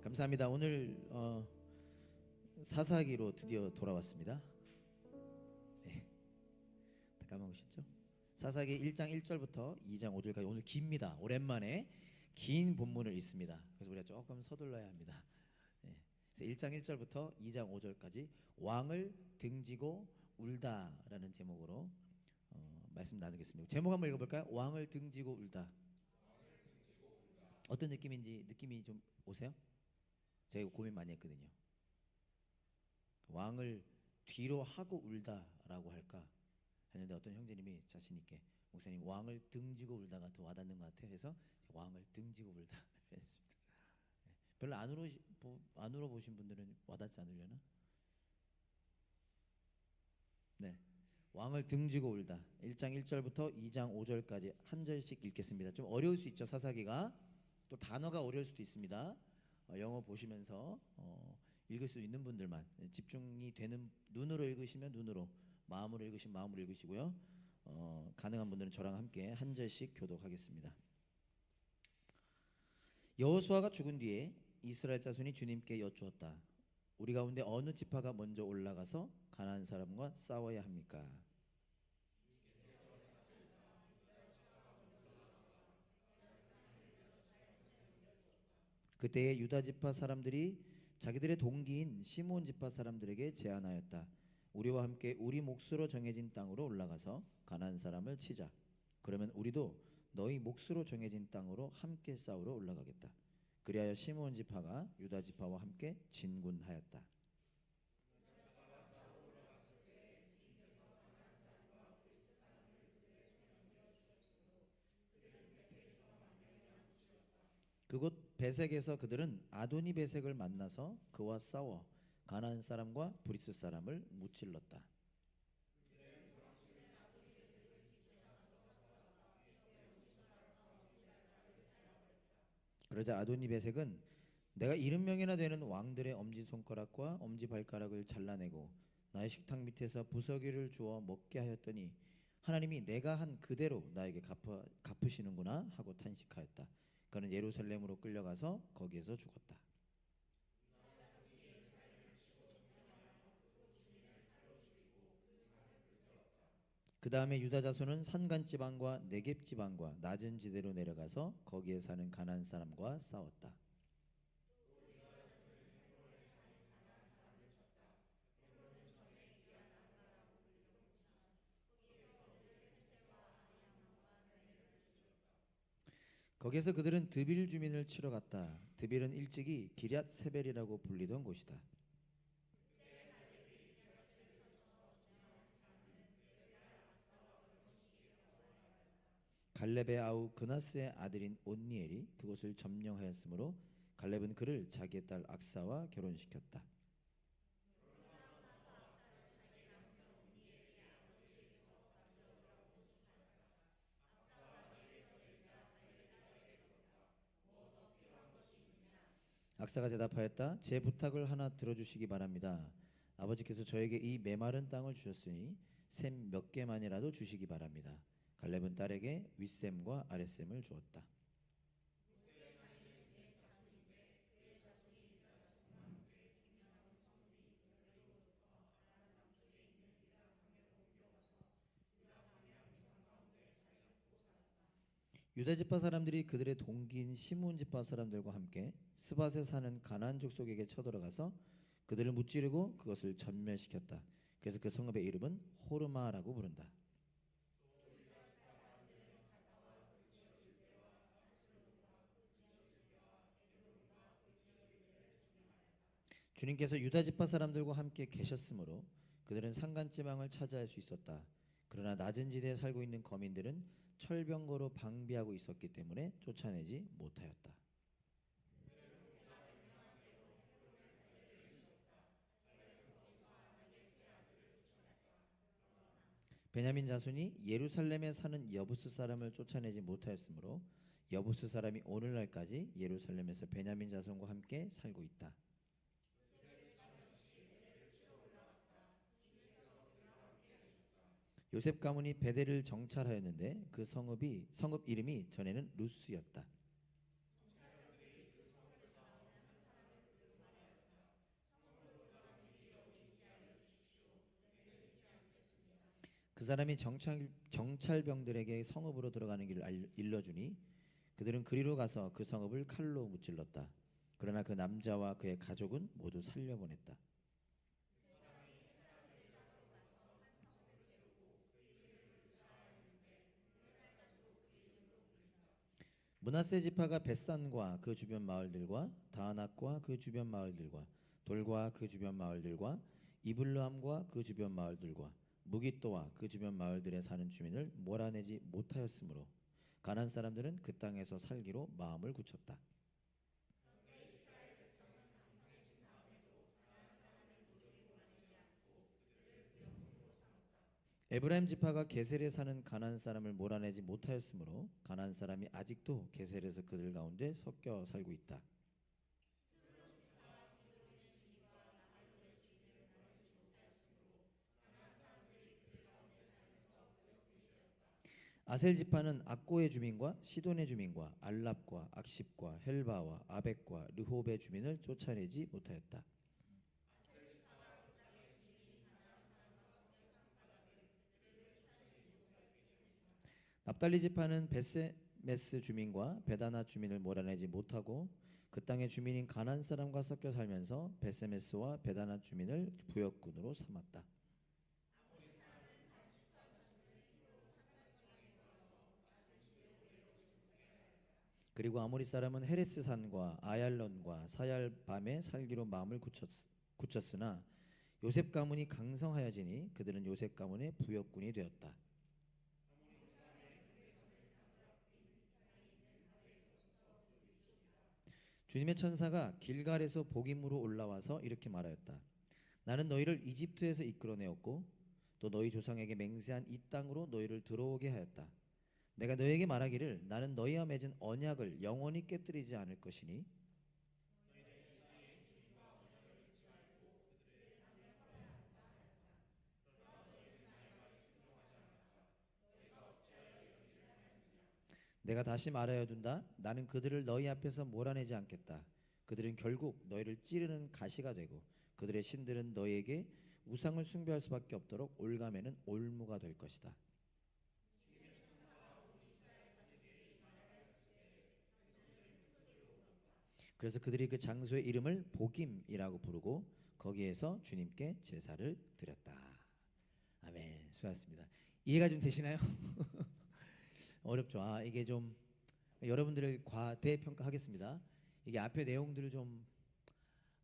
감사합니다. 오늘 사사기로 드디어 돌아왔습니다. 네, 다 까먹으셨죠? 사사기 1장 1절부터 2장 5절까지 오늘 깁니다. 오랜만에 긴 본문을 읽습니다. 그래서 우리가 조금 서둘러야 합니다. 네, 그래서 1장 1절부터 2장 5절까지 왕을 등지고 울다라는 제목으로 말씀 나누겠습니다. 제목 한번 읽어볼까요? 왕을 등지고 울다. 어떤 느낌인지 느낌이 좀 오세요? 제가 고민 많이 했거든요. 왕을 뒤로 하고 울다라고 할까 했는데 어떤 형제님이 자신 있게 목사님 왕을 등지고 울다가 더 와닿는 것 같아요. 해서 왕을 등지고 울다 했습니다. 별로 안 울어보신 분들은 와닿지 않으려나? 네, 왕을 등지고 울다 1장 1절부터 2장 5절까지 한 절씩 읽겠습니다. 좀 어려울 수 있죠. 사사기가 또 단어가 어려울 수도 있습니다. 영어 보시면서 읽을 수 있는 분들만 집중이 되는 눈으로 읽으시면 눈으로, 마음으로 읽으시면 마음으로 읽으시고요. 가능한 분들은 저랑 함께 한 절씩 교독하겠습니다. 여호수아가 죽은 뒤에 이스라엘 자손이 주님께 여쭈었다. 우리 가운데 어느 지파가 먼저 올라가서 가나안 사람과 싸워야 합니까? 그때에 유다 지파 사람들이 자기들의 동기인 시므온 지파 사람들에게 제안하였다. 우리와 함께 우리 몫으로 정해진 땅으로 올라가서 가나안 사람을 치자. 그러면 우리도 너희 몫으로 정해진 땅으로 함께 싸우러 올라가겠다. 그리하여 시므온 지파가 유다 지파와 함께 진군하였다. 그곳 베색에서 그들은 아도니 베색을 만나서 그와 싸워 가나안 사람과 브리스 사람을 무찔렀다. 그러자 아도니 베색은 내가 70명이나 되는 왕들의 엄지손가락과 엄지발가락을 잘라내고 나의 식탁 밑에서 부서기를 주어 먹게 하였더니 하나님이 내가 한 그대로 나에게 갚으시는구나 하고 탄식하였다. 그는 예루살렘으로 끌려가서 거기에서 죽었다. 그 다음에 유다 자손은 산간 지방과 네겝 지방과 낮은 지대로 내려가서 거기에 사는 가나안 사람과 싸웠다. 거기에서 그들은 드빌 주민을 치러 갔다. 드빌은 일찍이 기럇 세벨이라고 불리던 곳이다. 갈렙의 아우 그나스의 아들인 온니엘이 그곳을 점령하였으므로 갈렙은 그를 자기의 딸 악사와 결혼시켰다. 악사가 대답하였다. 제 부탁을 하나 들어주시기 바랍니다. 아버지께서 저에게 이 메마른 땅을 주셨으니 샘 몇 개만이라도 주시기 바랍니다. 갈렙은 딸에게 윗샘과 아랫샘을 주었다. 유다 지파 사람들이 그들의 동기인 시므온 지파 사람들과 함께 스밧에 사는 가나안 족속에게 쳐들어가서 그들을 무찌르고 그것을 전멸시켰다. 그래서 그 성읍의 이름은 호르마라고 부른다. 주님께서 유다 지파 사람들과 함께 계셨으므로 그들은 산간 지방을 차지할 수 있었다. 그러나 낮은 지대에 살고 있는 거민들은 철병거로 방비하고 있었기 때문에 쫓아내지 못하였다. 베냐민 자손이 예루살렘에 사는 여부스 사람을 쫓아내지 못하였으므로 여부스 사람이 오늘날까지 예루살렘에서 베냐민 자손과 함께 살고 있다. 요셉 가문이 베델을 정찰하였는데 그 성읍 이름이 전에는 루스였다. 그 사람이 정찰병들에게 성읍으로 들어가는 길을 일러주니 그들은 그리로 가서 그 성읍을 칼로 무찔렀다. 그러나 그 남자와 그의 가족은 모두 살려보냈다. 므낫세 지파가 벳산과 그 주변 마을들과 다낙과 그 주변 마을들과 돌과 그 주변 마을들과 이블람과 그 주변 마을들과 무깃도와 그 주변 마을들에 사는 주민을 몰아내지 못하였으므로 가나안 사람들은 그 땅에서 살기로 마음을 굳혔다. 에브라임 지파가 게셀에 사는 가나안 사람을 몰아내지 못하였으므로 가나안 사람이 아직도 게셀에서 그들 가운데 섞여 살고 있다. 아셀 지파는 악고의 주민과 시돈의 주민과 알랍과 악십과 헬바와 아벡과 르홉의 주민을 쫓아내지 못하였다. 납달리 지파는 베세메스 주민과 베다나 주민을 몰아내지 못하고 그 땅의 주민인 가나안 사람과 섞여 살면서 베세메스와 베다나 주민을 부역군으로 삼았다. 그리고 아모리 사람은 헤레스 산과 아얄론과 사얄밤에 살기로 마음을 굳혔으나 요셉 가문이 강성하여지니 그들은 요셉 가문의 부역군이 되었다. 주님의 천사가 길갈에서 복임으로 올라와서 이렇게 말하였다. 나는 너희를 이집트에서 이끌어내었고 또 너희 조상에게 맹세한 이 땅으로 너희를 들어오게 하였다. 내가 너희에게 말하기를 나는 너희와 맺은 언약을 영원히 깨뜨리지 않을 것이니 내가 다시 말하여 둔다. 나는 그들을 너희 앞에서 몰아내지 않겠다. 그들은 결국 너희를 찌르는 가시가 되고 그들의 신들은 너희에게 우상을 숭배할 수밖에 없도록 올가매는 올무가 될 것이다. 그래서 그들이 그 장소의 이름을 복임이라고 부르고 거기에서 주님께 제사를 드렸다. 아멘. 수고하셨습니다. 이해가 좀 되시나요? 어렵죠. 이게 좀 여러분들을 과대평가하겠습니다. 이게 앞에 내용들을 좀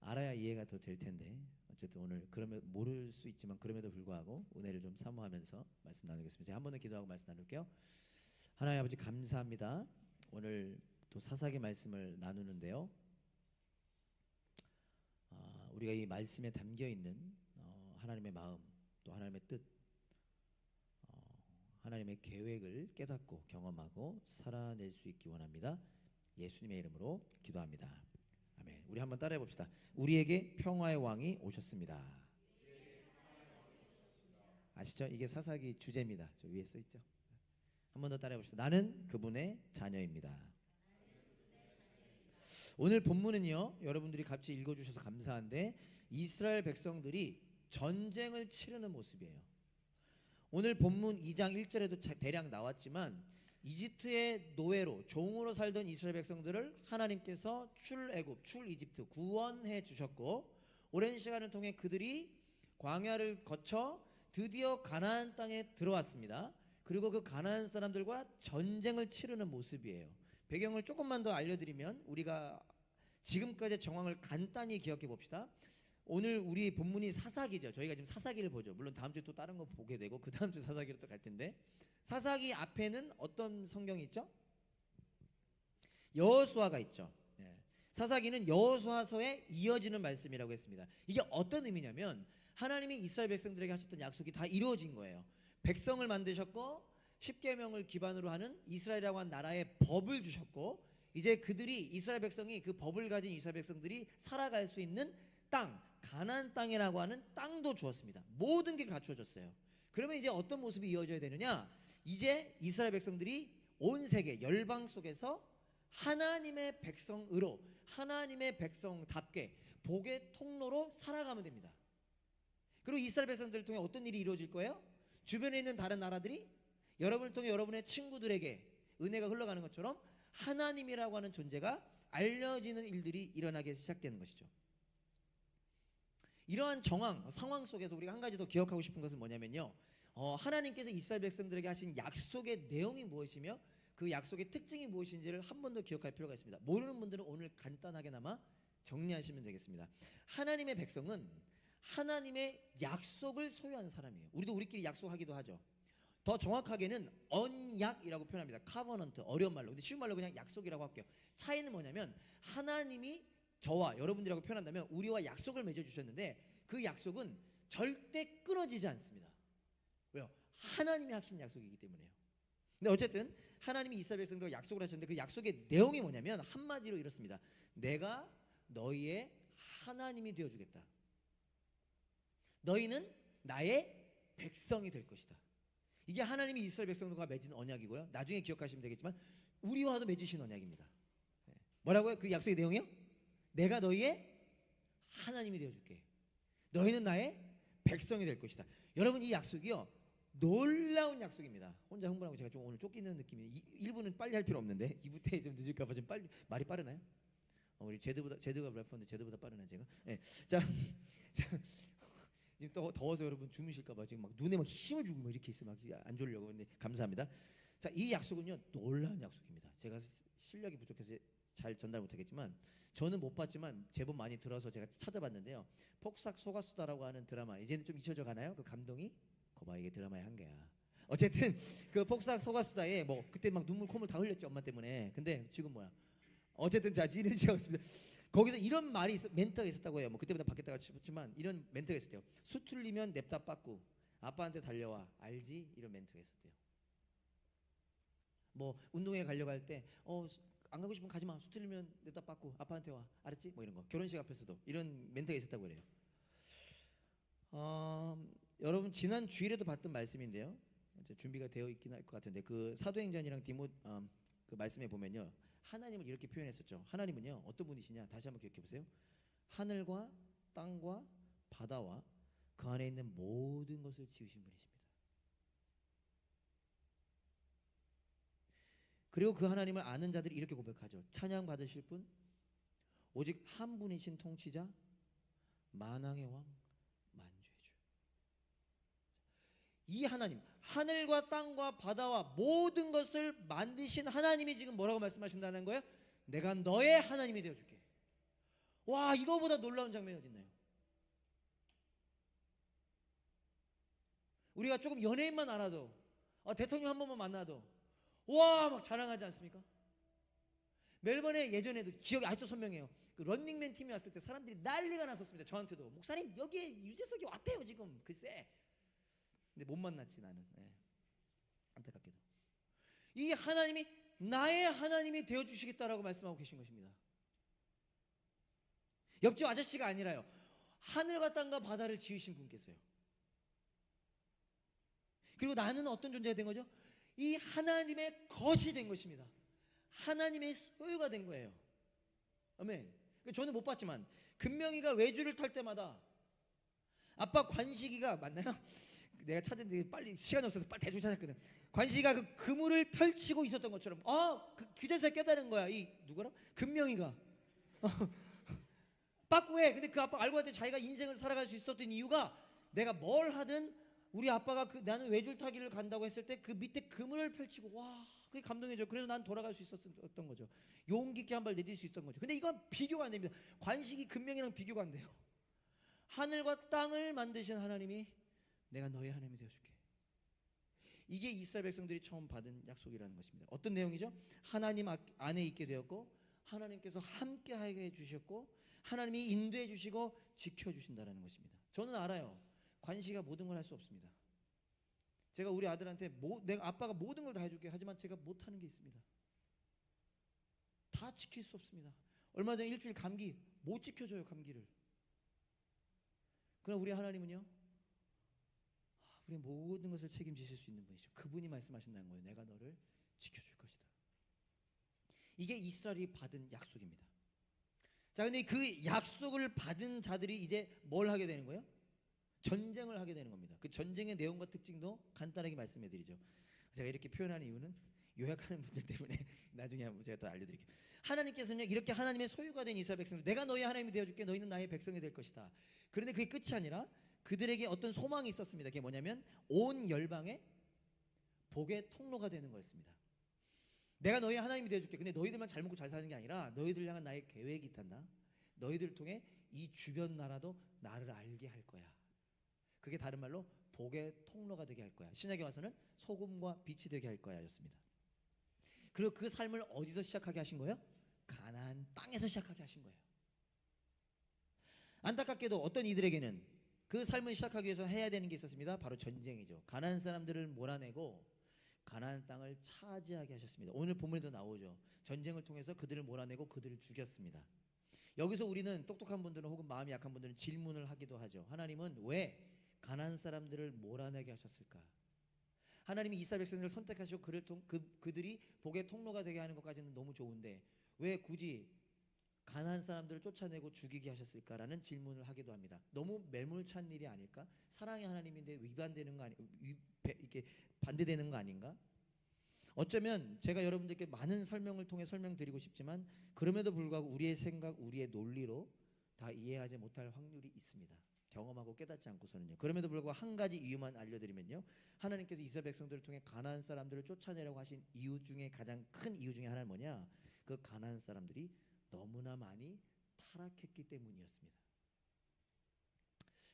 알아야 이해가 더 될 텐데 어쨌든 오늘 그러면 모를 수 있지만 그럼에도 불구하고 은혜를 좀 사모하면서 말씀 나누겠습니다. 제가 한 번 더 기도하고 말씀 나눌게요. 하나님 아버지 감사합니다. 오늘 또 사사기 말씀을 나누는데요. 우리가 이 말씀에 담겨 있는 하나님의 마음 또 하나님의 뜻 하나님의 계획을 깨닫고 경험하고 살아낼 수 있기 원합니다. 예수님의 이름으로 기도합니다. 아멘. 우리 한번 따라해 봅시다. 우리에게 평화의 왕이 오셨습니다. 아시죠? 이게 사사기 주제입니다. 저 위에 써 있죠. 한 번 더 따라해 봅시다. 나는 그분의 자녀입니다. 오늘 본문은요, 여러분들이 같이 읽어주셔서 감사한데 이스라엘 백성들이 전쟁을 치르는 모습이에요. 오늘 본문 2장 1절에도 대략 나왔지만 이집트의 노예로 종으로 살던 이스라엘 백성들을 하나님께서 출애굽, 출이집트 구원해 주셨고 오랜 시간을 통해 그들이 광야를 거쳐 드디어 가나안 땅에 들어왔습니다. 그리고 그 가나안 사람들과 전쟁을 치르는 모습이에요. 배경을 조금만 더 알려드리면 우리가 지금까지의 정황을 간단히 기억해 봅시다. 오늘 우리 본문이 사사기죠. 저희가 지금 사사기를 보죠. 물론 다음 주에 또 다른 거 보게 되고 그 다음 주 사사기로 또 갈 텐데 사사기 앞에는 어떤 성경이 있죠? 여호수아가 있죠. 사사기는 여호수아서에 이어지는 말씀이라고 했습니다. 이게 어떤 의미냐면 하나님이 이스라엘 백성들에게 하셨던 약속이 다 이루어진 거예요. 백성을 만드셨고 십계명을 기반으로 하는 이스라엘이라고 한 나라의 법을 주셨고 이제 그들이 이스라엘 백성이 그 법을 가진 이스라엘 백성들이 살아갈 수 있는 땅 가나안 땅이라고 하는 땅도 주었습니다. 모든 게 갖추어졌어요. 그러면 이제 어떤 모습이 이어져야 되느냐? 이제 이스라엘 백성들이 온 세계 열방 속에서 하나님의 백성으로 하나님의 백성답게 복의 통로로 살아가면 됩니다. 그리고 이스라엘 백성들을 통해 어떤 일이 이루어질 거예요? 주변에 있는 다른 나라들이 여러분을 통해 여러분의 친구들에게 은혜가 흘러가는 것처럼 하나님이라고 하는 존재가 알려지는 일들이 일어나기 시작되는 것이죠. 이러한 상황 속에서 우리가 한 가지 더 기억하고 싶은 것은 뭐냐면요, 하나님께서 이스라엘 백성들에게 하신 약속의 내용이 무엇이며 그 약속의 특징이 무엇인지를 한 번 더 기억할 필요가 있습니다. 모르는 분들은 오늘 간단하게나마 정리하시면 되겠습니다. 하나님의 백성은 하나님의 약속을 소유한 사람이에요. 우리끼리 약속하기도 하죠. 더 정확하게는 언약이라고 표현합니다. 카버넌트, 어려운 말로. 근데 쉬운 말로 그냥 약속이라고 할게요. 차이는 뭐냐면 하나님이 저와 여러분들이라고 표현한다면 우리와 약속을 맺어주셨는데 그 약속은 절대 끊어지지 않습니다. 왜요? 하나님이 하신 약속이기 때문에요. 근데 어쨌든 하나님이 이스라엘 백성들과 약속을 하셨는데 그 약속의 내용이 뭐냐면 한마디로 이렇습니다. 내가 너희의 하나님이 되어주겠다. 너희는 나의 백성이 될 것이다. 이게 하나님이 이스라엘 백성들과 맺은 언약이고요. 나중에 기억하시면 되겠지만 우리와도 맺으신 언약입니다. 뭐라고요? 그 약속의 내용이요? 내가 너희의 하나님이 되어줄게. 너희는 나의 백성이 될 것이다. 여러분, 이 약속이요, 놀라운 약속입니다. 혼자 흥분하고 제가 좀 오늘 쫓기는 느낌이에요. 1부는 빨리 할 필요 없는데 2부 때 좀 늦을까봐 좀 빨리 말이 빠르나요? 우리 제드가 래퍼인데 제드보다 빠르나요 제가? 네. 자, 지금 또 더워서 여러분 주무실까봐 지금 막 눈에 막 힘을 주고 막 이렇게 있어 막 안 졸려고. 근데 감사합니다. 자, 이 약속은요 놀라운 약속입니다. 제가 실력이 부족해서 잘 전달 못하겠지만 저는 못 봤지만 제법 많이 들어서 제가 찾아봤는데요. 폭삭 속았수다라고 하는 드라마, 이제는 좀 잊혀져 가나요? 그 감동이 거봐, 이게 드라마의 한계야. 어쨌든 그 폭삭 속았수다에 뭐 그때 막 눈물 콧물 다 흘렸죠, 엄마 때문에. 근데 지금 뭐야? 어쨌든 자, 이런 시간이었습니다. 거기서 이런 멘트가 있었다고 해요. 뭐 그때보다 바뀌었다가 싶지만 이런 멘트가 있었대요. 수틀리면 냅다 빠꾸 아빠한테 달려와, 알지? 이런 멘트가 있었대요. 뭐 운동회 가려고 할 때 안 가고 싶으면 가지 마. 수틀리면 냅다 빠꾸 아빠한테 와, 알았지? 뭐 이런 거. 결혼식 앞에서도 이런 멘트가 있었다고 그래요. 여러분 지난 주일에도 봤던 말씀인데요. 이제 준비가 되어 있긴 할 것 같은데 그 사도행전이랑 그 말씀에 보면요, 하나님을 이렇게 표현했었죠. 하나님은요 어떤 분이시냐? 다시 한번 기억해 보세요. 하늘과 땅과 바다와 그 안에 있는 모든 것을 지으신 분이십니다. 그리고 그 하나님을 아는 자들이 이렇게 고백하죠. 찬양 받으실 분 오직 한 분이신 통치자, 만왕의 왕, 만주의 주. 이 하나님, 하늘과 땅과 바다와 모든 것을 만드신 하나님이 지금 뭐라고 말씀하신다는 거예요? 내가 너의 하나님이 되어줄게. 와, 이거보다 놀라운 장면이 어디 있나요? 우리가 조금 연예인만 알아도, 대통령 한 번만 만나도 와 막 자랑하지 않습니까? 멜번에 예전에도 기억이 아직도 선명해요. 그 런닝맨 팀이 왔을 때 사람들이 난리가 났었습니다. 저한테도 목사님 여기에 유재석이 왔대요 지금. 글쎄. 근데 못 만났지 나는. 네. 안타깝게도. 이 하나님이 나의 하나님이 되어주시겠다라고 말씀하고 계신 것입니다. 옆집 아저씨가 아니라요, 하늘과 땅과 바다를 지으신 분께서요. 그리고 나는 어떤 존재가 된 거죠? 이 하나님의 것이 된 것입니다. 하나님의 소유가 된 거예요. 아멘. 저는 못 봤지만 금명이가 외주를 탈 때마다 아빠 관식이가, 맞나요? 내가 찾은데 빨리 시간이 없어서 빨리 대충 찾았거든. 관식이가 그 그물을 펼치고 있었던 것처럼 그제서 깨달은 거야. 이 누구라? 금명이가 빠꾸해. 근데 그 아빠 알고 봤더니 자기가 인생을 살아갈 수 있었던 이유가, 내가 뭘 하든 우리 아빠가 나는 외줄 타기를 간다고 했을 때 그 밑에 그물을 펼치고, 와, 그게 감동이죠. 그래서 난 돌아갈 수 있었던 거죠. 용기 있게 한 발 내딜 수 있었던 거죠. 근데 이건 비교가 안 됩니다. 관식이 금명이랑 비교가 안 돼요. 하늘과 땅을 만드신 하나님이 내가 너의 하나님이 되어줄게. 이게 이스라엘 백성들이 처음 받은 약속이라는 것입니다. 어떤 내용이죠? 하나님 안에 있게 되었고 하나님께서 함께하게 해주셨고 하나님이 인도해 주시고 지켜주신다는 것입니다. 저는 알아요. 관식이가 모든 걸 할 수 없습니다. 제가 우리 아들한테 내가 아빠가 모든 걸 다 해줄게 하지만 제가 못하는 게 있습니다. 다 지킬 수 없습니다. 얼마 전에 일주일 감기 못 지켜줘요. 감기를. 그럼 우리 하나님은요, 우리 모든 것을 책임지실 수 있는 분이죠. 그분이 말씀하신다는 거예요. 내가 너를 지켜줄 것이다. 이게 이스라엘이 받은 약속입니다. 자, 근데 그 약속을 받은 자들이 이제 뭘 하게 되는 거예요? 전쟁을 하게 되는 겁니다. 그 전쟁의 내용과 특징도 간단하게 말씀해 드리죠. 제가 이렇게 표현하는 이유는 요약하는 분들 때문에 나중에 한번 제가 더 알려드릴게요. 하나님께서는요 이렇게 하나님의 소유가 된 이스라엘 백성들, 내가 너희 하나님이 되어줄게, 너희는 나의 백성이 될 것이다. 그런데 그게 끝이 아니라 그들에게 어떤 소망이 있었습니다. 그게 뭐냐면 온 열방의 복의 통로가 되는 거였습니다. 내가 너희 하나님이 되어줄게. 근데 너희들만 잘 먹고 잘 사는 게 아니라 너희들 향한 나의 계획이 있단다. 너희들을 통해 이 주변 나라도 나를 알게 할 거야. 그게 다른 말로 복의 통로가 되게 할 거야. 신약에 와서는 소금과 빛이 되게 할 거야 였습니다. 그리고 그 삶을 어디서 시작하게 하신 거예요? 가나안 땅에서 시작하게 하신 거예요. 안타깝게도 어떤 이들에게는 그 삶을 시작하기 위해서 해야 되는 게 있었습니다. 바로 전쟁이죠. 가나안 사람들을 몰아내고 가나안 땅을 차지하게 하셨습니다. 오늘 본문에도 나오죠. 전쟁을 통해서 그들을 몰아내고 그들을 죽였습니다. 여기서 우리는 똑똑한 분들은 혹은 마음이 약한 분들은 질문을 하기도 하죠. 하나님은 왜 가나안 사람들을 몰아내게 하셨을까? 하나님이 이스라엘 백성들을 선택하시고 그들이 복의 통로가 되게 하는 것까지는 너무 좋은데 왜 굳이 가나안 사람들을 쫓아내고 죽이게 하셨을까라는 질문을 하기도 합니다. 너무 매몰찬 일이 아닐까? 사랑의 하나님인데 위반되는 거 이렇게 반대되는 거 아닌가? 어쩌면 제가 여러분들께 많은 설명을 통해 설명드리고 싶지만 그럼에도 불구하고 우리의 생각, 우리의 논리로 다 이해하지 못할 확률이 있습니다. 경험하고 깨닫지 않고서는요. 그럼에도 불구하고 한 가지 이유만 알려드리면요. 하나님께서 이스라엘 백성들을 통해 가나안 사람들을 쫓아내라고 하신 이유 중에 가장 큰 이유 중에 하나는 뭐냐? 그 가나안 사람들이 너무나 많이 타락했기 때문이었습니다.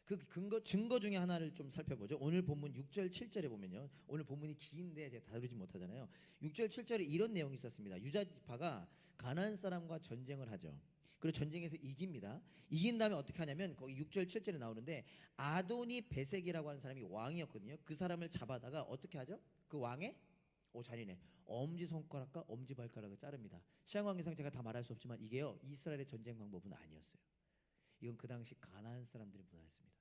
그 증거 중에 하나를 좀 살펴보죠. 오늘 본문 6절 7절에 보면요. 오늘 본문이 긴데 제가 다루지 못하잖아요. 6절 7절에 이런 내용이 있었습니다. 유다 지파가 가나안 사람과 전쟁을 하죠. 그리고 전쟁에서 이깁니다. 이긴 다음에 어떻게 하냐면 거기 6절 7절에 나오는데 아도니 베색이라고 하는 사람이 왕이었거든요. 그 사람을 잡아다가 어떻게 하죠? 그 왕의 잔인해. 엄지손가락과 엄지발가락을 자릅니다. 시간관계상 제가 다 말할 수 없지만 이게요. 이스라엘의 전쟁 방법은 아니었어요. 이건 그 당시 가나안 사람들의 문화였습니다.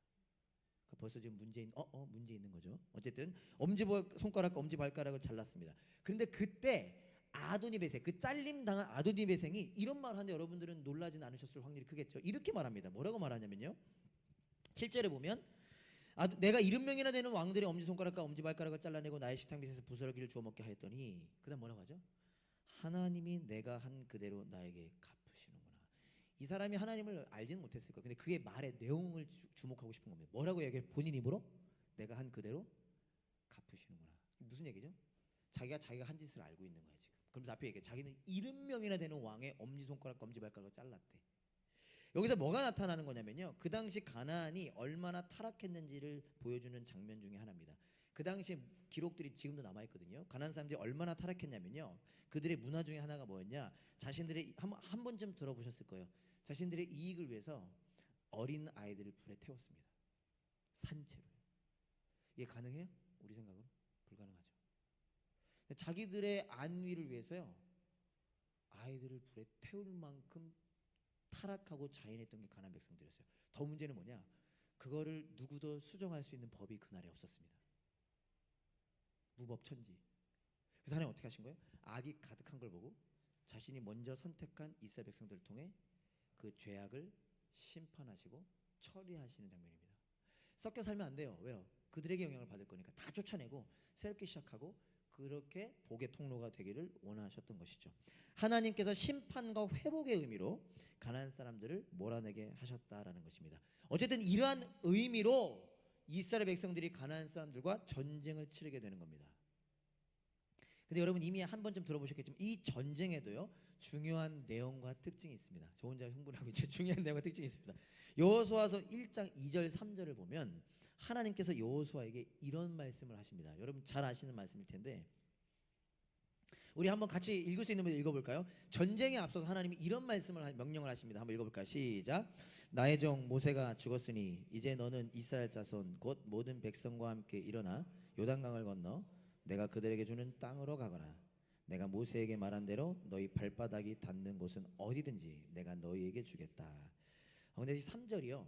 벌써 지금 문제 있는 거죠. 어쨌든 엄지손가락과 엄지발가락을 잘랐습니다. 그런데 그때 아도니베색, 그 잘림 당한 아도니베색이 이런 말을 하는데 여러분들은 놀라진 않으셨을 확률이 크겠죠. 이렇게 말합니다. 뭐라고 말하냐면요. 7절에 보면 내가 70명이나 되는 왕들의 엄지손가락과 엄지발가락을 잘라내고 나의 식탁 밑에서 부스러기를 주워 먹게 하였더니 그다음 뭐라고 하죠? 하나님이 내가 한 그대로 나에게 갚으시는구나. 이 사람이 하나님을 알지는 못했을 거예요. 근데 그의 말의 내용을 주목하고 싶은 겁니다. 뭐라고 얘기해? 본인 입으로 내가 한 그대로 갚으시는구나. 무슨 얘기죠? 자기가 한 짓을 알고 있는 거예요 지금. 그러면서 앞에 얘기해. 자기는 70명이나 되는 왕의 엄지손가락과 엄지발가락을 잘랐대. 여기서 뭐가 나타나는 거냐면요. 그 당시 가나안이 얼마나 타락했는지를 보여주는 장면 중에 하나입니다. 그 당시 기록들이 지금도 남아있거든요. 가나안 사람들이 얼마나 타락했냐면요. 그들의 문화 중에 하나가 뭐였냐. 자신들의 한 번쯤 들어보셨을 거예요. 자신들의 이익을 위해서 어린 아이들을 불에 태웠습니다. 산채로. 이게 가능해요? 우리 생각으로 불가능하죠. 자기들의 안위를 위해서요. 아이들을 불에 태울 만큼 타락하고 자인했던 게 가나안 백성들이었어요. 더 문제는 뭐냐? 그거를 누구도 수정할 수 있는 법이 그날에 없었습니다. 무법천지. 그래서 하나님 어떻게 하신 거예요? 악이 가득한 걸 보고 자신이 먼저 선택한 이스라엘 백성들을 통해 그 죄악을 심판하시고 처리하시는 장면입니다. 섞여 살면 안 돼요. 왜요? 그들에게 영향을 받을 거니까 다 쫓아내고 새롭게 시작하고 그렇게 복의 통로가 되기를 원하셨던 것이죠. 하나님께서 심판과 회복의 의미로 가나안 사람들을 몰아내게 하셨다라는 것입니다. 어쨌든 이러한 의미로 이스라엘 백성들이 가나안 사람들과 전쟁을 치르게 되는 겁니다. 근데 여러분 이미 한 번쯤 들어보셨겠지만 이 전쟁에도요 중요한 내용과 특징이 있습니다. 저 혼자 흥분하고 있죠. 중요한 내용과 특징이 있습니다. 여호수아서 1장 2절 3절을 보면 하나님께서 여호수아에게 이런 말씀을 하십니다. 여러분 잘 아시는 말씀일 텐데 우리 한번 같이 읽을 수 있는 분들 읽어볼까요? 전쟁에 앞서서 하나님이 이런 말씀을 명령을 하십니다. 한번 읽어볼까요? 시작. 나의 종 모세가 죽었으니 이제 너는 이스라엘 자손 곧 모든 백성과 함께 일어나 요단강을 건너 내가 그들에게 주는 땅으로 가거라. 내가 모세에게 말한 대로 너희 발바닥이 닿는 곳은 어디든지 내가 너희에게 주겠다. 근데 이 3절이요.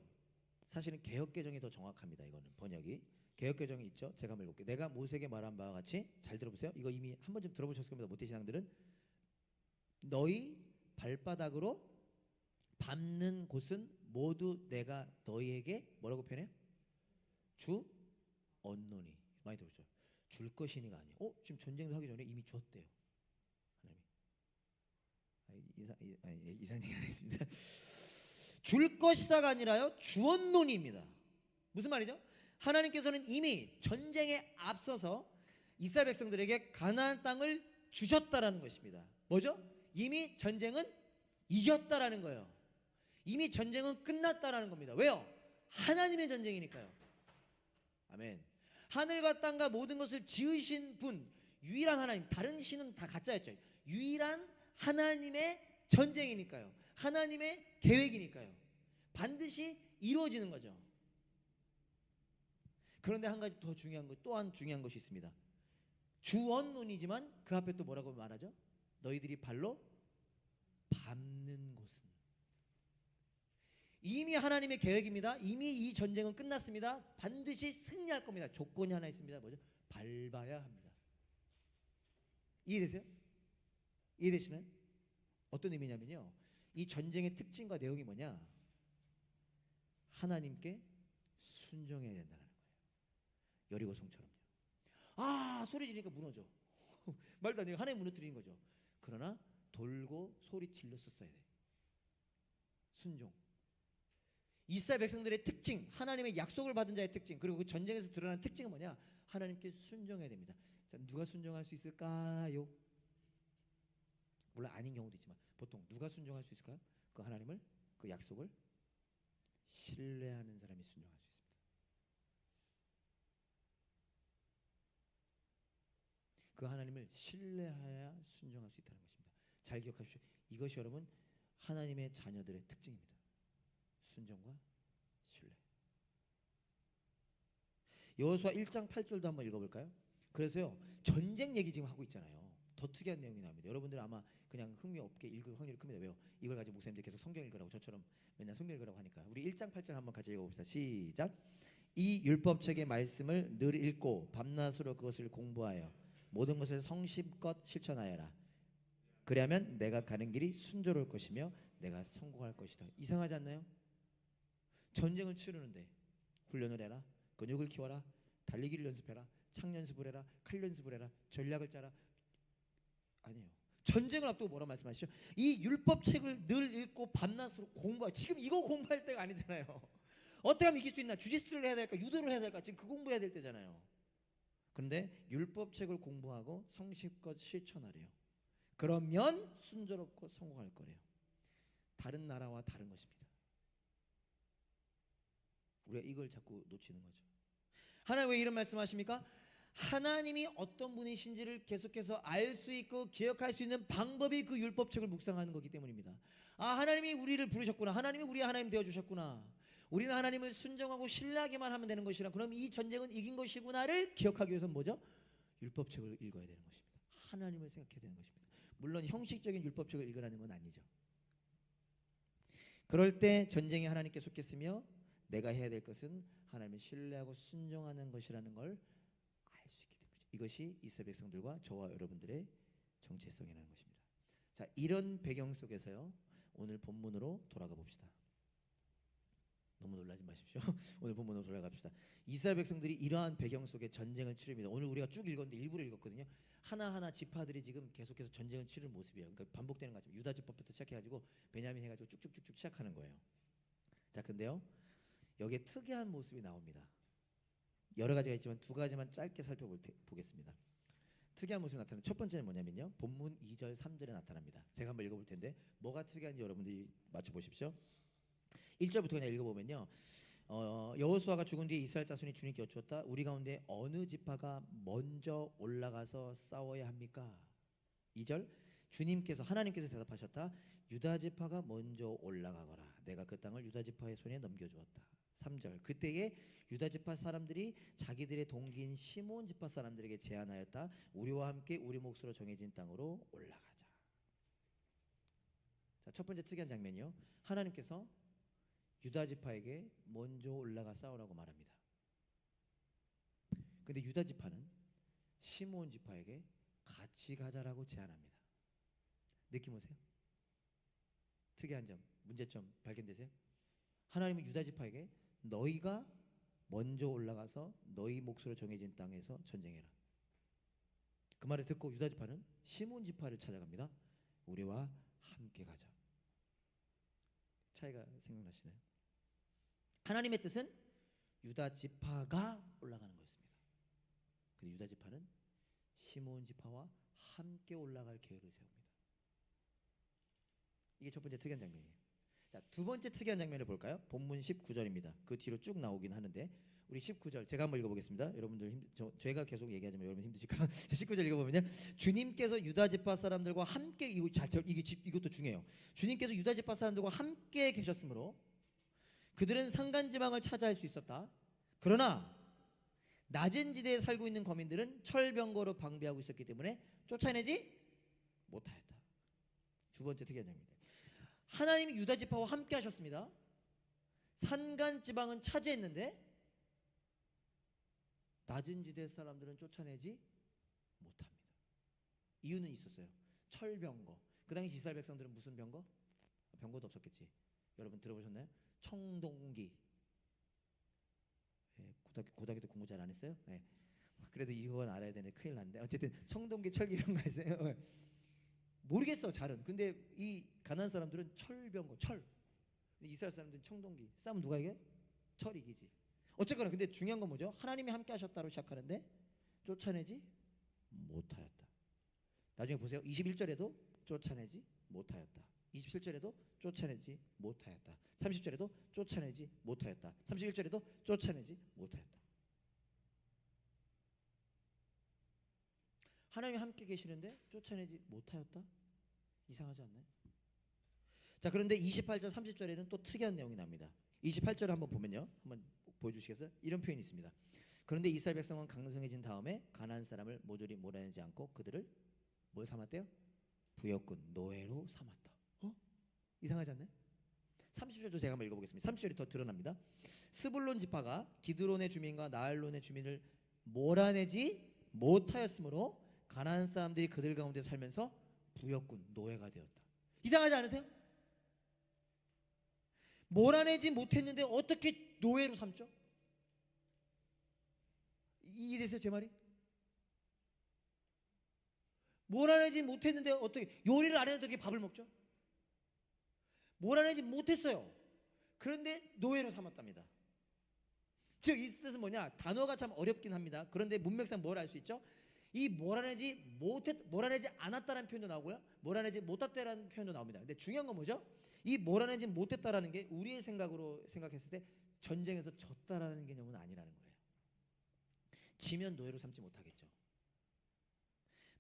사실은 개역개정이 더 정확합니다. 이거는 번역이. 개역개정이 있죠. 제가 한번 읽어볼게요. 내가 모세에게 말한 바와 같이 잘 들어보세요. 이거 이미 한 번쯤 들어보셨을 겁니다. 모태신앙들은 너희 발바닥으로 밟는 곳은 모두 내가 너희에게 뭐라고 표현해요? 주 언노니. 많이 들었죠. 줄 것이니가 아니에요. 지금 전쟁도 하기 전에 이미 줬대요. 하나님이. 이사님이 아니겠습니다. 줄 것이다가 아니라요, 주언논입니다. 무슨 말이죠? 하나님께서는 이미 전쟁에 앞서서 이스라엘 백성들에게 가나안 땅을 주셨다라는 것입니다. 뭐죠? 이미 전쟁은 이겼다라는 거예요. 이미 전쟁은 끝났다라는 겁니다. 왜요? 하나님의 전쟁이니까요. 아멘. 하늘과 땅과 모든 것을 지으신 분, 유일한 하나님, 다른 신은 다 가짜였죠. 유일한 하나님의 전쟁이니까요. 하나님의 계획이니까요. 반드시 이루어지는 거죠. 그런데 한 가지 더 중요한 것, 또한 중요한 것이 있습니다. 주언론이지만 그 앞에 또 뭐라고 말하죠? 너희들이 발로 밟는 곳은. 이미 하나님의 계획입니다. 이미 이 전쟁은 끝났습니다. 반드시 승리할 겁니다. 조건이 하나 있습니다. 뭐죠? 밟아야 합니다. 이해되세요? 이해되시나요? 어떤 의미냐면요, 이 전쟁의 특징과 내용이 뭐냐? 하나님께 순종해야 된다는 거예요. 여리고성처럼요. 소리 지르니까 무너져. 말도 안 돼요. 하나님 무너뜨리는 거죠. 그러나 돌고 소리 질렀었어야 돼. 순종. 이스라엘 백성들의 특징, 하나님의 약속을 받은 자의 특징, 그리고 그 전쟁에서 드러나는 특징은 뭐냐? 하나님께 순종해야 됩니다. 자, 누가 순종할 수 있을까요? 물론 아닌 경우도 있지만 보통 누가 순종할 수 있을까요? 그 하나님을, 그 약속을 신뢰하는 사람이 순종할 수 있습니다. 그 하나님을 신뢰해야 순종할 수 있다는 것입니다. 잘 기억하십시오. 이것이 여러분 하나님의 자녀들의 특징입니다. 순종과 신뢰. 여호수아 1장 8절도 한번 읽어볼까요? 그래서요, 전쟁 얘기 지금 하고 있잖아요. 더 특이한 내용이 나옵니다. 여러분들 아마 그냥 흥미없게 읽을 확률이 큽니다. 왜요? 이걸 가지고 목사님들 계속 성경 읽으라고, 저처럼 맨날 성경 읽으라고 하니까. 우리 1장 8절 한번 같이 읽어봅시다. 시작. 이 율법책의 말씀을 늘 읽고 밤낮으로 그것을 공부하여 모든 것을 성심껏 실천하여라. 그리하면 내가 가는 길이 순조로울 것이며 내가 성공할 것이다. 이상하지 않나요? 전쟁을 치르는데 훈련을 해라, 근육을 키워라, 달리기를 연습해라, 창 연습을 해라, 칼 연습을 해라, 전략을 짜라. 아니에요. 전쟁을 앞두고 뭐라 말씀하시죠? 이 율법책을 늘 읽고 밤낮으로 공부하. 지금 이거 공부할 때가 아니잖아요. 어떻게 하면 이길 수 있나? 주짓수를 해야 될까? 유도를 해야 될까? 지금 그 공부해야 될 때잖아요. 그런데 율법책을 공부하고 성심껏 실천하래요. 그러면 순조롭고 성공할 거래요. 다른 나라와 다른 것입니다. 우리가 이걸 자꾸 놓치는 거죠. 하나님 왜 이런 말씀하십니까? 하나님이 어떤 분이신지를 계속해서 알 수 있고 기억할 수 있는 방법이 그 율법책을 묵상하는 거기 때문입니다. 하나님이 우리를 부르셨구나. 하나님이 우리의 하나님 되어주셨구나. 우리는 하나님을 순종하고 신뢰하기만 하면 되는 것이라. 그럼 이 전쟁은 이긴 것이구나를 기억하기 위해서는 뭐죠? 율법책을 읽어야 되는 것입니다. 하나님을 생각해야 되는 것입니다. 물론 형식적인 율법책을 읽으라는 건 아니죠. 그럴 때 전쟁에 하나님께 속했으며 내가 해야 될 것은 하나님을 신뢰하고 순종하는 것이라는 걸 알 수 있기 때문이죠. 이것이 이스라엘 백성들과 저와 여러분들의 정체성이라는 것입니다. 자, 이런 배경 속에서요, 오늘 본문으로 돌아가 봅시다. 너무 놀라지 마십시오. 오늘 본문으로 돌아갑시다. 이스라엘 백성들이 이러한 배경 속에 전쟁을 치릅니다. 오늘 우리가 쭉 읽었는데 일부를 읽었거든요. 하나하나 지파들이 지금 계속해서 전쟁을 치를 모습이에요. 그러니까 반복되는 거죠. 유다 지파부터 시작해가지고 베냐민 해가지고 쭉쭉쭉쭉 시작하는 거예요. 자, 근데요, 여기에 특이한 모습이 나옵니다. 여러 가지가 있지만 두 가지만 짧게 살펴보겠습니다. 특이한 모습이 나타나는 첫 번째는 뭐냐면요, 본문 2절 3절에 나타납니다. 제가 한번 읽어볼 텐데 뭐가 특이한지 여러분들이 맞춰보십시오. 1절부터 그냥 읽어보면요, 여호수아가 죽은 뒤에 이스라엘 자손이 주님께 여쭈었다. 우리 가운데 어느 지파가 먼저 올라가서 싸워야 합니까? 2절, 주님께서, 하나님께서 대답하셨다. 유다 지파가 먼저 올라가거라. 내가 그 땅을 유다 지파의 손에 넘겨주었다. 3절, 그때에 유다 지파 사람들이 자기들의 동기인 시몬 지파 사람들에게 제안하였다. 우리와 함께 우리 몫으로 정해진 땅으로 올라가자. 자, 첫 번째 특이한 장면이요, 하나님께서 유다 지파에게 먼저 올라가 싸우라고 말합니다. 근데 유다 지파는 시므온 지파에게 같이 가자라고 제안합니다. 느낌 오세요? 특이한 점, 문제점 발견되세요? 하나님은 유다 지파에게 너희가 먼저 올라가서 너희 몫으로 정해진 땅에서 전쟁해라. 그 말을 듣고 유다 지파는 시몬 지파를 찾아갑니다. 우리와 함께 가자. 차이가 생각나시나요? 하나님의 뜻은 유다 지파가 올라가는 거였습니다. 그래서 유다 지파는 시몬 지파와 함께 올라갈 계획을 세웁니다. 이게 첫 번째 특이한 장면이에요. 자, 두 번째 특이한 장면을 볼까요? 본문 19절입니다. 그 뒤로 쭉 나오긴 하는데 우리 19절 제가 한번 읽어보겠습니다. 여러분들 제가 계속 얘기하지만 여러분 힘드실까? 19절 읽어보면요, 주님께서 유다 지파 사람들과 함께 이것도 중요해요. 주님께서 유다 지파 사람들과 함께 계셨으므로 그들은 산간 지방을 차지할 수 있었다. 그러나 낮은 지대에 살고 있는 거민들은 철병거로 방비하고 있었기 때문에 쫓아내지 못하였다. 두 번째 특이한 장면입니다. 하나님이 유다 지파와 함께 하셨습니다. 산간 지방은 차지했는데 낮은 지대 사람들은 쫓아내지 못합니다. 이유는 있었어요. 철병거. 그 당시 이스라엘 백성들은 무슨 병거? 병거도 없었겠지. 여러분 들어보셨나요? 청동기. 네, 고등학교 때 공부 잘 안 했어요? 네. 그래도 이건 알아야 되네. 큰일 났는데. 어쨌든 청동기, 철기 이런 거 있어요. 모르겠어 잘은. 근데 이 가나안 사람들은 철병거, 철. 이스라엘 사람들은 청동기. 싸움 누가 이겨? 철이 이기지. 어쨌거나 근데 중요한 건 뭐죠? 하나님이 함께 하셨다로 시작하는데 쫓아내지 못하였다. 나중에 보세요. 21절에도 쫓아내지 못하였다. 27절에도 쫓아내지 못하였다. 30절에도 쫓아내지 못하였다. 31절에도 쫓아내지 못하였다. 하나님이 함께 계시는데 쫓아내지 못하였다? 이상하지 않나요? 자, 그런데 28절 30절에는 또 특이한 내용이 납니다. 28절을 한번 보면요, 한번 보여주시겠어요? 이런 표현이 있습니다. 그런데 이스라엘 백성은 강성해진 다음에 가나안 사람을 모조리 몰아내지 않고 그들을 뭘 삼았대요? 부역군, 노예로 삼았다. 이상하지 않나요? 30절도 제가 한번 읽어보겠습니다. 30절이 더 드러납니다. 스불론 지파가 기드론의 주민과 나알론의 주민을 몰아내지 못하였으므로 가나안 사람들이 그들 가운데 살면서 부역군, 노예가 되었다. 이상하지 않으세요? 몰아내지 못했는데 어떻게 노예로 삼죠? 이해되세요 제 말이? 몰아내지 못했는데 어떻게 요리를 안 해도 어떻게 밥을 먹죠? 몰아내지 못했어요. 그런데 노예로 삼았답니다. 즉 이 뜻은 뭐냐? 단어가 참 어렵긴 합니다. 그런데 문맥상 뭘 알 수 있죠? 이 몰아내지 않았다라는 표현도 나오고요, 몰아내지 못했다라는 표현도 나옵니다. 근데 중요한 건 뭐죠? 이 몰아내지 못했다라는 게 우리의 생각으로 생각했을 때 전쟁에서 졌다라는 개념은 아니라는 거예요. 지면 노예로 삼지 못하겠죠.